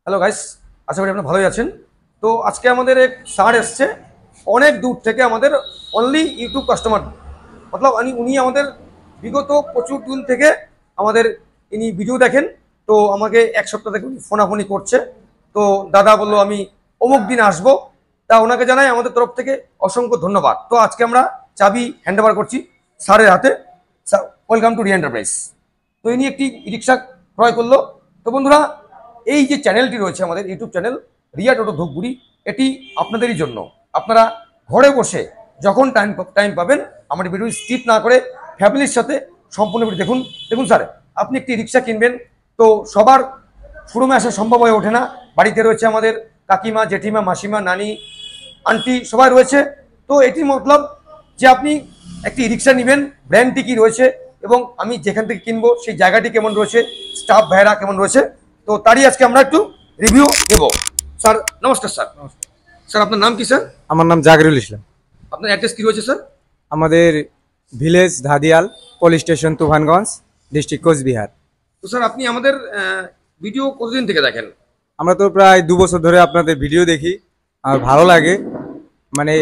Hello guys, আশা করি আপনারা ভালোই আছেন। তো আজকে আমাদের এক স্যার এসছে অনেক দূর থেকে, আমাদের অনলি ইউটিউব কাস্টমার, মতলব উনি আমাদের বিগত প্রচুর দিন থেকে আমাদের ইনি ভিডিও দেখেন। তো আমাকে এক সপ্তাহ থেকে উনি ফোনাফোনি করছে। তো দাদা বললো আমি অমুক দিন আসবো। তা ওনাকে জানাই আমাদের তরফ থেকে অসংখ্য ধন্যবাদ। তো আজকে আমরা চাবি হ্যান্ড ওভার করছি স্যারের হাতে। Sir, welcome to Riya enterprise. তো ইনি একটি রিক্সা ক্রয় করলো। তো বন্ধুরা, এই যে চ্যানেলটি রয়েছে আমাদের ইউটিউব চ্যানেল রিয়া টোটো ধূপগুড়ি, এটি আপনাদেরই জন্য। আপনারা ঘরে বসে যখন টাইম পাবেন আমাদের ভিডিও স্কিপ না করে ফ্যামিলির সাথে সম্পূর্ণ ভিডিও দেখুন। দেখুন স্যার, আপনি একটি রিক্সা কিনবেন, তো সবার শোরুমে আসা সম্ভব হয়ে ওঠে না। বাড়িতে রয়েছে আমাদের কাকিমা, জেঠিমা, মাসিমা, নানি, আন্টি সবাই রয়েছে। তো এটি মতলব যে আপনি একটি রিক্সা নেবেন, ব্র্যান্ডটি কী রয়েছে এবং আমি যেখান থেকে কিনবো সেই জায়গাটি কেমন রয়েছে, স্টাফ ভাইরা কেমন রয়েছে, তো তারই আজকে আমরা একটু রিভিউ দেব। স্যার নমস্কার। স্যার স্যার আপনার নাম কি স্যার? আমার নাম জাগরুল ইসলাম। আপনার অ্যাড্রেস কি রয়েছে স্যার? আমাদের village Dhadial, police station, Tufanganj, district Coochbehar. তো স্যার আপনি আমাদের ভিডিও কতদিন থেকে দেখেন? আমরা তো প্রায় 2 বছর ধরে আপনাদের ভিডিও দেখি, আর ভালো লাগে। মানে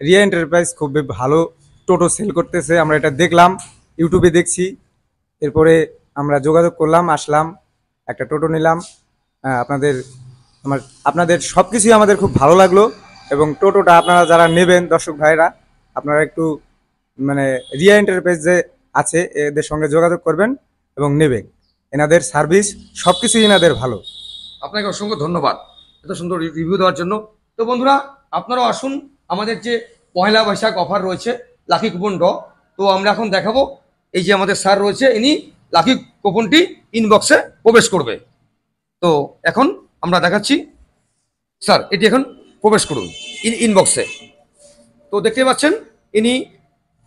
রিয়া এন্টারপ্রাইজ খুব ভালো টোটো সেল করতেছে, আমরা এটা দেখলাম, ইউটিউবে দেখছি। এরপরে আমরা যোগাযোগ করলাম, আসলাম, একটা টোটো নিলাম। আপনাদের সব কিছুই আমাদের খুব ভালো লাগলো। এবং টোটোটা আপনারা যারা নেবেন, দর্শক ভাইরা, আপনারা একটু মানে রিয়া এন্টারপ্রাইজ যে আছে এদের সঙ্গে যোগাযোগ করবেন এবং নেবেন। এনাদের সার্ভিস সব কিছুই এনাদের ভালো। আপনাকে অসংখ্য ধন্যবাদ এত সুন্দর রিভিউ দেওয়ার জন্য। তো বন্ধুরা, আপনারাও আসুন। আমাদের যে পয়লা বৈশাখ অফার রয়েছে লাকি কুপন ড্র, তো আমরা এখন দেখাবো। এই যে আমাদের স্যার রয়েছে, ইনি লাকি কুপনটি ইনবক্সে প্রবেশ করবে। তো এখন আমরা দেখাচ্ছি। স্যার এটি এখন প্রবেশ করুন ইনবক্সে। তো দেখতে পাচ্ছেন ইনি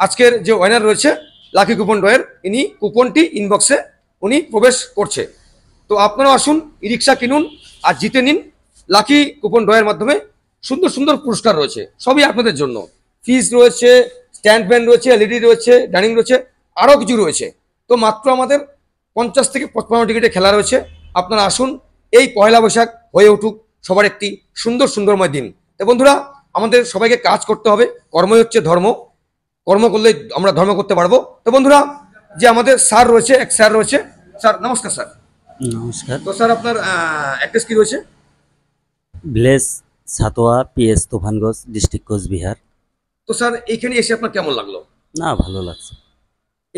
আজকের যে ওয়াইনার রয়েছে লাকি কুপন ড্রয়ের, ইনি কুপনটি ইনবক্সে উনি প্রবেশ করছে। তো আপনারাও আসুন, ই রিক্সা কিনুন আর জিতে নিন। লাকি কুপন ড্রয়ের মাধ্যমে সুন্দর সুন্দর পুরস্কার রয়েছে, সবই আপনাদের জন্য। ফিজ রয়েছে, স্ট্যান্ড ফ্যান রয়েছে, এলইডি রয়েছে, ডাইনিং রয়েছে, আরও কিছু রয়েছে। তো মাত্র আমাদের 50 থেকে 55 টিকিটে খেলা রয়েছে। আপনারা আসুন, এই পয়লা বৈশাখ হয়ে উঠুক সবার একটি সুন্দর সুন্দরময় দিন। তো বন্ধুরা, আমাদের সবাইকে কাজ করতে হবে, কর্মই হচ্ছে ধর্ম, কর্ম করলে আমরা ধর্ম করতে পারবো। তো বন্ধুরা, যে আমাদের স্যার রয়েছে, এক স্যার রয়েছে। স্যার নমস্কার। স্যার নমস্কার। তো স্যার আপনার অ্যাড্রেস কি রয়েছে? Village সাতোয়া, PS Tufanganj, district Coochbehar. তো স্যার এইখানে এসে আপনার কেমন লাগলো? না, ভালো লাগছে।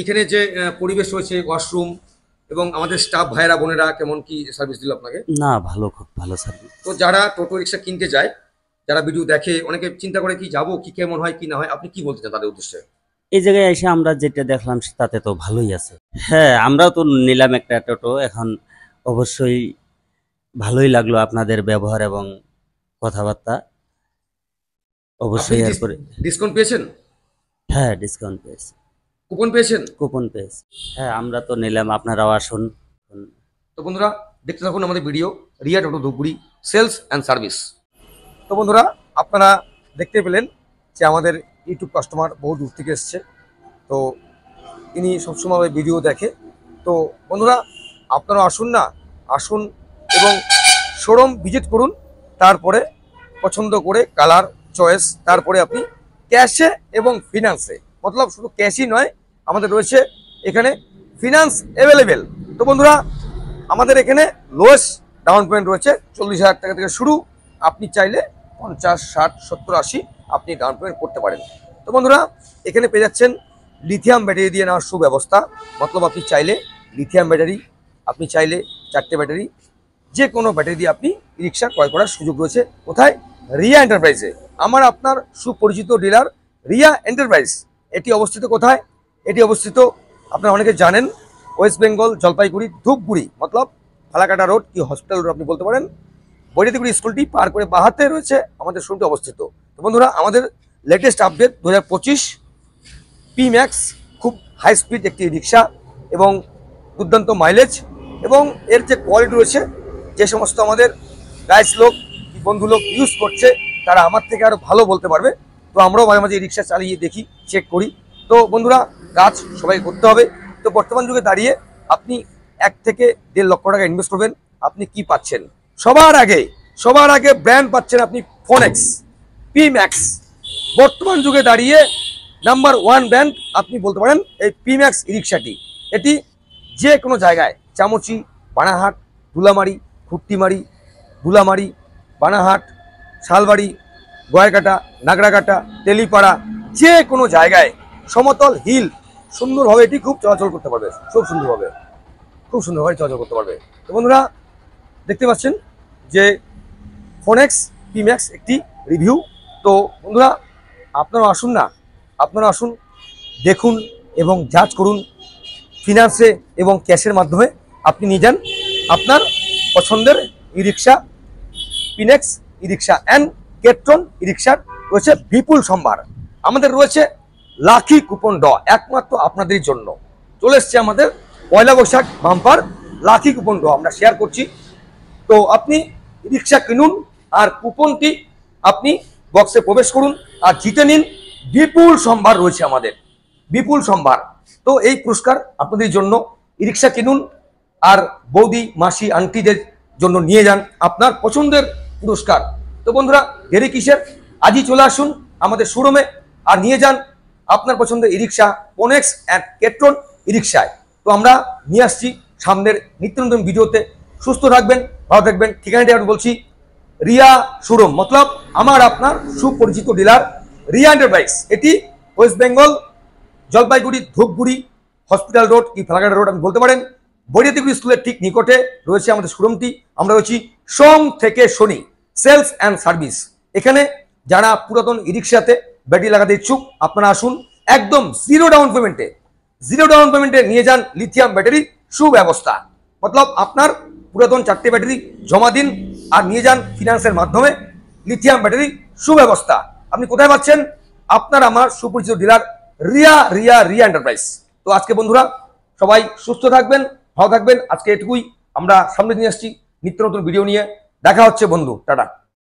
এখানে যে পরিবেশ রয়েছে, ওয়াশরুম এবং আমাদের স্টাফ ভাইরা বোনেরা কেমন কি সার্ভিস দিল আপনাকে? না, ভালো, খুব ভালো সার্ভিস। তো যারা টোটো রিক্সা কিনতে যায়, যারা ভিডিও দেখে, অনেকে চিন্তা করে কি যাবো, কি কেমন হয় কি না হয়, আপনি কি বলতে চান তাদের উদ্দেশ্যে? এই জায়গায় এসে আমরা যেটা দেখলাম তাতে তো ভালোই আছে। হ্যাঁ, আমরাও তো নিলাম একটা টোটো, এখন অবশ্যই ভালোই লাগলো আপনাদের ব্যবহার এবং কথাবার্তা। অবশ্যই এরপরে ডিসকাউন্ট পেয়েছেন? হ্যাঁ, ডিসকাউন্ট পেয়েছি, কুপন পেয়েছেন? কুপন পেয়েছি। হ্যাঁ, আমরা তো নিলাম, আপনারাও আসুন। তো বন্ধুরা, দেখতে থাকুন আমাদের video Riya Toto Dhupguri sales and service. তো বন্ধুরা, আপনারা দেখতে পেলেন যে আমাদের ইউটিউব কাস্টমার বহু দূর থেকে এসছে। তো ইনি সবসময় ভিডিও দেখে। তো বন্ধুরা, আপনারা আসুন না, আসুন এবং শোরুম ভিজিট করুন। তারপরে পছন্দ করে কালার চয়েস, তারপরে আপনি ক্যাশে এবং ফিনান্সে, মতলব শুধু ক্যাশই নয়, আমাদের রয়েছে এখানে ফিনান্স অ্যাভেলেবেল। তো বন্ধুরা, আমাদের এখানে লোয়েস্ট ডাউন পেমেন্ট রয়েছে 40,000 টাকা থেকে শুরু। আপনি চাইলে 50, 60, 70, 80 আপনি ডাউন পেমেন্ট করতে পারেন। তো বন্ধুরা, এখানে পেয়ে যাচ্ছেন লিথিয়াম ব্যাটারি দিয়ে নেওয়ার সুব্যবস্থা। মতলব আপনি চাইলে লিথিয়াম ব্যাটারি, আপনি চাইলে 4টে ব্যাটারি, যে কোনো ব্যাটারি দিয়ে আপনি রিক্সা ক্রয় করার সুযোগ রয়েছে। কোথায়? রিয়া এন্টারপ্রাইজে। আমার আপনার সুপরিচিত ডিলার রিয়া এন্টারপ্রাইজ। এটি অবস্থিত কোথায়? এটি অবস্থিত আপনারা অনেকে জানেন, ওয়েস্ট বেঙ্গল, জলপাইগুড়ি, ধূপগুড়ি, মতলব ফালাকাটা রোড কি হসপিটাল রোড আপনি বলতে পারেন। বৈদ্যুতিগুড়ি স্কুলটি পার করে বাহাতে রয়েছে আমাদের শোরুমটি অবস্থিত। তো বন্ধুরা, আমাদের লেটেস্ট আপডেট 2025 পি ম্যাক্স, খুব হাই স্পিড একটি রিক্সা এবং দুর্দান্ত মাইলেজ, এবং এর যে কোয়ালিটি রয়েছে, যে সমস্ত আমাদের গাইস লোক, বন্ধু লোক ইউজ করছে, তারা আমার থেকে আরও ভালো বলতে পারবে। তো আমরাও মাঝে মাঝে রিক্সা চালিয়ে দেখি, চেক করি। তো বন্ধুরা, কাজ সবাই করতে হবে। তো বর্তমান যুগে দাঁড়িয়ে আপনি 1 থেকে 1.5 লক্ষ টাকা ইনভেস্ট করবেন, আপনি কি পাচ্ছেন? সবার আগে ব্র্যান্ড পাচ্ছেন আপনি ফোনেক্স পি ম্যাক্স। বর্তমান যুগে দাঁড়িয়ে নাম্বার 1 ব্র্যান্ড আপনি বলতে পারেন এই পি ম্যাক্স ই রিক্সাটি। এটি যে কোনো জায়গায় চামচি, বানাহাট, ধুলামারি, খুট্টিমারি, ধুলামারি, বানাহাট, শালবাড়ি, গয়াকাটা, নাগরাকাটা, তেলিপাড়া, যে কোনো জায়গায় সমতল হিল সুন্দরভাবে এটি খুব চলাচল করতে পারবে, খুব সুন্দরভাবে চলাচল করতে পারবে। তো বন্ধুরা দেখতে পাচ্ছেন যে ফোনেক্স পি ম্যাক্স একটি রিভিউ। তো বন্ধুরা আপনারা আসুন, দেখুন এবং জাজ করুন। ফিনান্সে এবং ক্যাশের মাধ্যমে আপনি নিয়ে যান আপনার পছন্দের ই রিক্সা, পিনেক্স ই রিক্সা অ্যান্ড কেট্রন ই রিক্সার রয়েছে বিপুল সম্ভার। আমাদের রয়েছে লাকি কুপন ড একমাত্র আপনাদের জন্য। চলে এসছে আমাদের পয়লা বৈশাখ বাম্পার লাকি কুপন ড আমরা শেয়ার করছি। তো আপনি রিক্সা কিনুন আর কুপনটি আপনি বক্সে প্রবেশ করুন আর জিতে নিন। বিপুল সম্ভার রয়েছে আমাদের, বিপুল সম্ভার। তো এই পুরস্কার আপনাদের জন্য। ই রিক্সা কিনুন আর বৌদি, মাসি, আন্টিদের জন্য নিয়ে যান আপনার পছন্দের পুরস্কার। তো বন্ধুরা দেরি কিসের, আজই চলে আসুন আমাদের শোরুমে আর নিয়ে যান আপনার পছন্দের ই রিক্সা ফোনেক্স অ্যান্ড কেট্রন ই রিক্সায়। তো আমরা নিয়ে আসছি সামনের নিত্য নতুন ভিডিওতে। সুস্থ থাকবেন, ভালো থাকবেন। ঠিকানাটি আমি বলছি, রিয়া শোরুম মতলব আমার আপনার সুপরিচিত ডিলার রিয়া এন্টারপ্রাইজ। এটি West Bengal Jalpaiguri Dhupguri hospital road কি ফেলাঘাটা রোড আপনি বলতে পারেন। বৈদ্যুতিক স্কুলের ঠিক নিকটে রয়েছে আমাদের শোরুমটি। আমরা রয়েছি সোম থেকে শনি সেলস অ্যান্ড সার্ভিস। এখানে যারা পুরাতন ই রিক্সাতে ব্যাটারি লাগাতে ইচ্ছুক আপনারা আসুন, একদম জিরো ডাউন পেমেন্টে নিয়ে যান লিথিয়াম ব্যাটারি সুব্যবস্থা। মতলব আপনার পুরাতন 4টে ব্যাটারি জমা দিন আর নিয়ে যান ফিনান্সের মাধ্যমে লিথিয়াম ব্যাটারি সুব্যবস্থা। আপনি কোথায় পাচ্ছেন? আপনার আমার সুপরিচিত ডিলার রিয়া এন্টারপ্রাইজ। তো আজকে বন্ধুরা সবাই সুস্থ থাকবেন, ভালো থাকবেন। আজকে এটুকুই, আমরা সামনে নিয়ে আসছি নিত্য নতুন ভিডিও নিয়ে। দেখা হচ্ছে বন্ধু, টাটা।